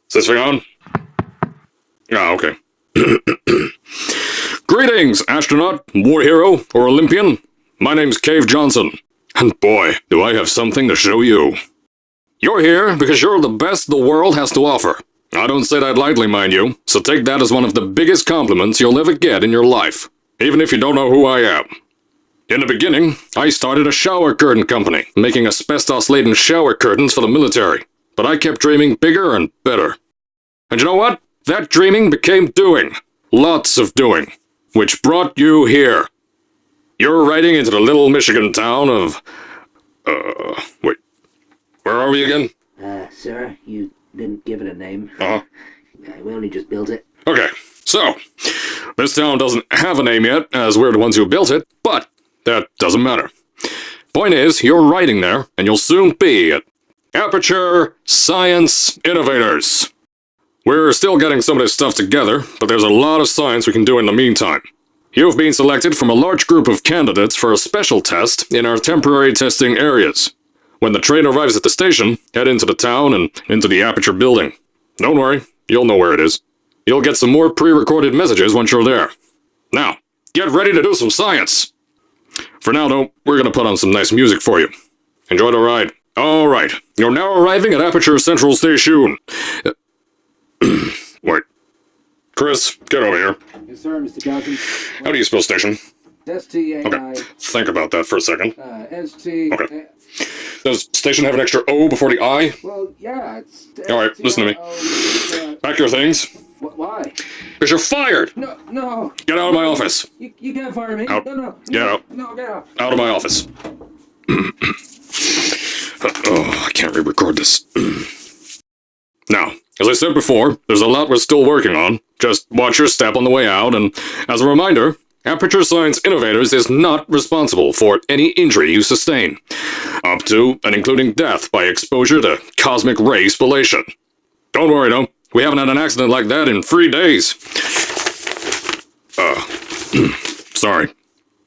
Is this thing on? Ah, okay. Greetings, astronaut, war hero, or Olympian. My name's Cave Johnson. And boy, do I have something to show you. You're here because you're the best the world has to offer. I don't say that lightly, mind you, so take that as one of the biggest compliments you'll ever get in your life, even if you don't know who I am. In the beginning, I started a shower curtain company, making asbestos-laden shower curtains for the military. But I kept dreaming bigger and better. And you know what? That dreaming became doing. Lots of doing. Which brought you here. You're riding into the little Michigan town of... wait. Where are we again? Sir, you didn't give it a name. Uh-huh. We only just built it. Okay, so, this town doesn't have a name yet, as we're the ones who built it, but that doesn't matter. Point is, you're riding there, and you'll soon be at Aperture Science Innovators. We're still getting some of this stuff together, but there's a lot of science we can do in the meantime. You've been selected from a large group of candidates for a special test in our temporary testing areas. When the train arrives at the station, head into the town and into the Aperture building. Don't worry, you'll know where it is. You'll get some more pre-recorded messages once you're there. Now, get ready to do some science! For now, though, we're gonna put on some nice music for you. Enjoy the ride. Alright, you're now arriving at Aperture Central Station. Wait. Chris, get over here. Yes, sir, Mr. Johnson. How do you spell station? S-T-A-I... Okay, think about that for a second. S-T... Okay. Does station have an extra O before the I? Well, yeah, it's... Alright, listen to me. Pack your things. Why? Because you're fired! No. Get out of my office. You can't fire me. Out. No. Get out. No, get out. Out of my office. Oh, I can't re-record this. Now, as I said before, there's a lot we're still working on. Just watch your step on the way out, and as a reminder, Aperture Science Innovators is not responsible for any injury you sustain, up to and including death by exposure to cosmic ray spallation. Don't worry, though. We haven't had an accident like that in 3 days. Sorry.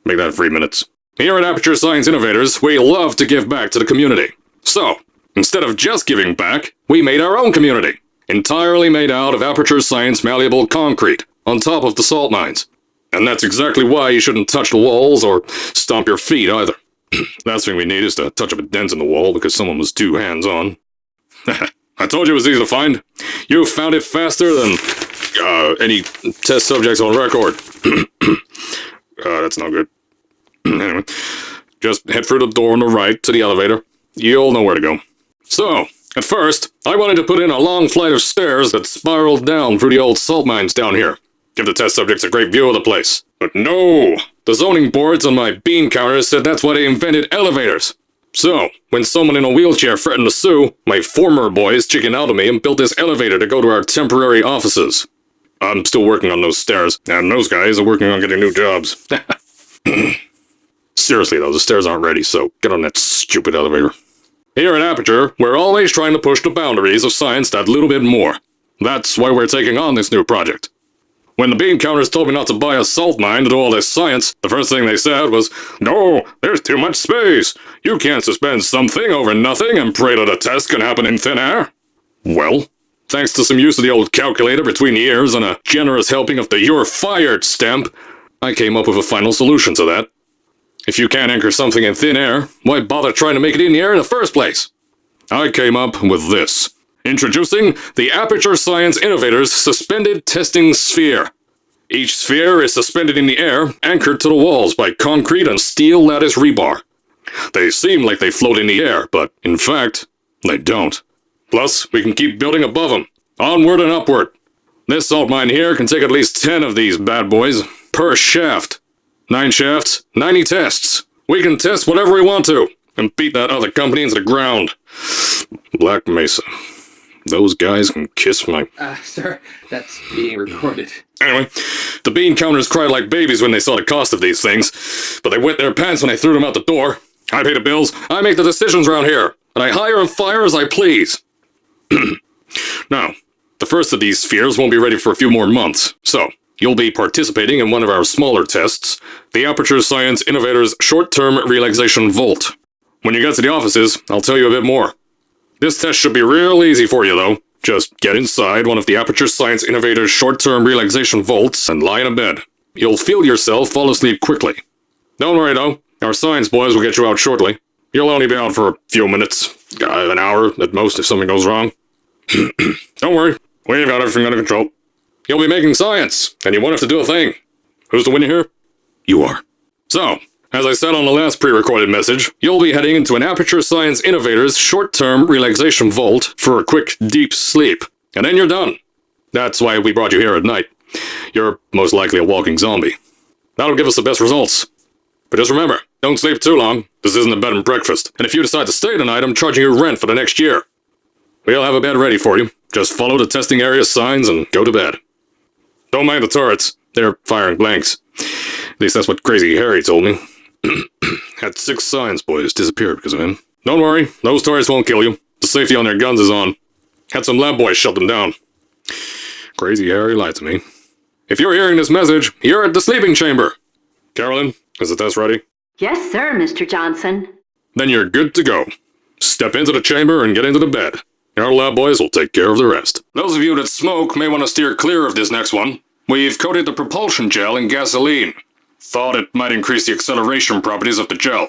Make that 3 minutes. Here at Aperture Science Innovators, we love to give back to the community. So, instead of just giving back, we made our own community. Entirely made out of Aperture Science malleable concrete, on top of the salt mines. And that's exactly why you shouldn't touch the walls or stomp your feet either. Last thing we need is to touch up a dent in the wall because someone was too hands-on. I told you it was easy to find. You found it faster than any test subjects on record. That's not good. Anyway, just head through the door on the right to the elevator. You'll know where to go. So, at first, I wanted to put in a long flight of stairs that spiraled down through the old salt mines down here. Give the test subjects a great view of the place. But no! The zoning boards on my bean counters said that's why they invented elevators. So, when someone in a wheelchair threatened to sue, my former boys chickened out of me and built this elevator to go to our temporary offices. I'm still working on those stairs, and those guys are working on getting new jobs. Seriously though, the stairs aren't ready, so get on that stupid elevator. Here at Aperture, we're always trying to push the boundaries of science that little bit more. That's why we're taking on this new project. When the bean counters told me not to buy a salt mine to do all this science, the first thing they said was, "No, there's too much space. You can't suspend something over nothing and pray that a test can happen in thin air." Well, thanks to some use of the old calculator between the ears and a generous helping of the "you're fired" stamp, I came up with a final solution to that. If you can't anchor something in thin air, why bother trying to make it in the air in the first place? I came up with this. Introducing the Aperture Science Innovators Suspended Testing Sphere. Each sphere is suspended in the air, anchored to the walls by concrete and steel lattice rebar. They seem like they float in the air, but in fact, they don't. Plus, we can keep building above them, onward and upward. This salt mine here can take at least 10 of these bad boys, per shaft. 9 shafts, 90 tests. We can test whatever we want to, and beat that other company into the ground. Black Mesa. Those guys can kiss my... Sir, that's being recorded. Anyway, the bean counters cried like babies when they saw the cost of these things, but they wet their pants when I threw them out the door. I pay the bills, I make the decisions around here, and I hire and fire as I please. Now, the first of these spheres won't be ready for a few more months, so you'll be participating in one of our smaller tests, the Aperture Science Innovators Short-Term Relaxation Volt. When you get to the offices, I'll tell you a bit more. This test should be real easy for you, though. Just get inside one of the Aperture Science Innovators short-term relaxation vaults and lie in a bed. You'll feel yourself fall asleep quickly. Don't worry though, our science boys will get you out shortly. You'll only be out for a few minutes, an hour at most if something goes wrong. Don't worry, we've got everything under control. You'll be making science, and you won't have to do a thing. Who's the winner here? You are. So, as I said on the last pre-recorded message, you'll be heading into an Aperture Science Innovators short-term relaxation vault for a quick, deep sleep. And then you're done. That's why we brought you here at night. You're most likely a walking zombie. That'll give us the best results. But just remember, don't sleep too long. This isn't a bed and breakfast. And if you decide to stay tonight, I'm charging you rent for the next year. We'll have a bed ready for you. Just follow the testing area signs and go to bed. Don't mind the turrets. They're firing blanks. At least that's what Crazy Harry told me. Had 6 science boys disappear because of him. Don't worry, those turrets won't kill you. The safety on their guns is on. Had some lab boys shut them down. Crazy Harry lied to me. If you're hearing this message, you're at the sleeping chamber. Carolyn, is the test ready? Yes, sir, Mr. Johnson. Then you're good to go. Step into the chamber and get into the bed. Our lab boys will take care of the rest. Those of you that smoke may want to steer clear of this next one. We've coated the propulsion gel in gasoline. Thought it might increase the acceleration properties of the gel.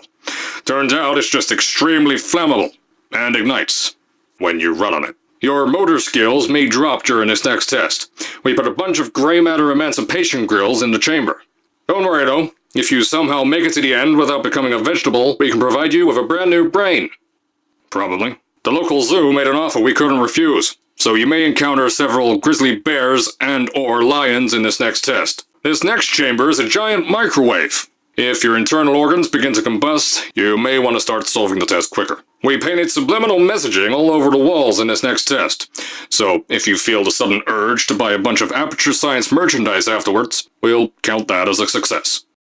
Turns out it's just extremely flammable and ignites when you run on it. Your motor skills may drop during this next test. We put a bunch of gray matter emancipation grills in the chamber. Don't worry though, if you somehow make it to the end without becoming a vegetable, we can provide you with a brand new brain. Probably. The local zoo made an offer we couldn't refuse, so you may encounter several grizzly bears and/or lions in this next test. This next chamber is a giant microwave. If your internal organs begin to combust, you may want to start solving the test quicker. We painted subliminal messaging all over the walls in this next test, so if you feel the sudden urge to buy a bunch of Aperture Science merchandise afterwards, we'll count that as a success.